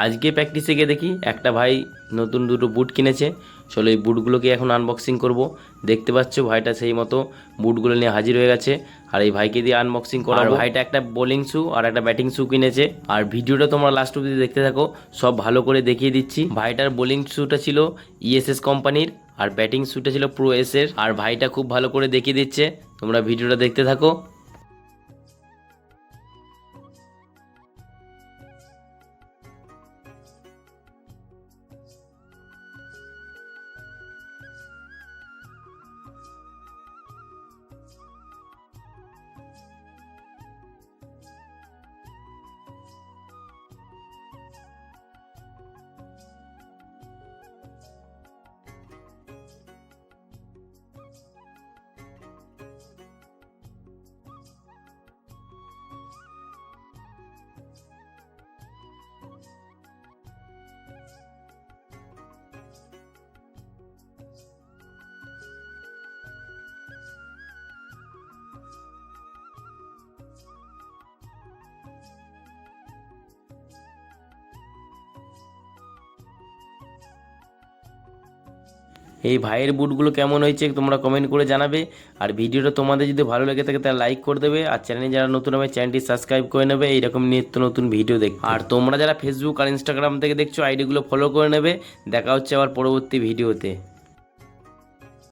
আজকে প্র্যাকটিসে গিয়ে দেখি একটা ভাই নতুন দুটো বুট কিনেছে। চলো এই বুটগুলোকে এখন আনবক্সিং করব। দেখতে পাচ্ছ ভাইটা সেই মতো বুটগুলো নিয়ে হাজির হয়ে গেছে, আর এই ভাইকে দিয়ে আনবক্সিং করা। আর ভাইটা একটা বোলিং শু আর একটা ব্যাটিং শু কিনেছে। আর ভিডিওটা তোমরা লাস্ট অবধি দেখতে থাকো, সব ভালো করে দেখিয়ে দিচ্ছি। ভাইটার বোলিং শুটা ছিল ইএসএস কোম্পানির, আর ব্যাটিং শুটা ছিল প্রো এসের। আর ভাইটা খুব ভালো করে দেখিয়ে দিচ্ছে, তোমরা ভিডিওটা দেখতে থাকো। এই ভাইয়ের বুটগুলো কেমন হয়েছে তোমরা কমেন্ট করে জানাবে। আর ভিডিওটা তোমাদের যদি ভালো লেগে থাকে তাহলে লাইক করে দেবে, আর চ্যানেলে যারা নতুন হবে চ্যানেলটি সাবস্ক্রাইব করে নেবে এইরকম নিত্য নতুন ভিডিও দেখতে। আর তোমরা যারা ফেসবুক আর ইনস্টাগ্রাম থেকে দেখছো আইডিগুলো ফলো করে নেবে। দেখা হচ্ছে আবার পরবর্তী ভিডিওতে।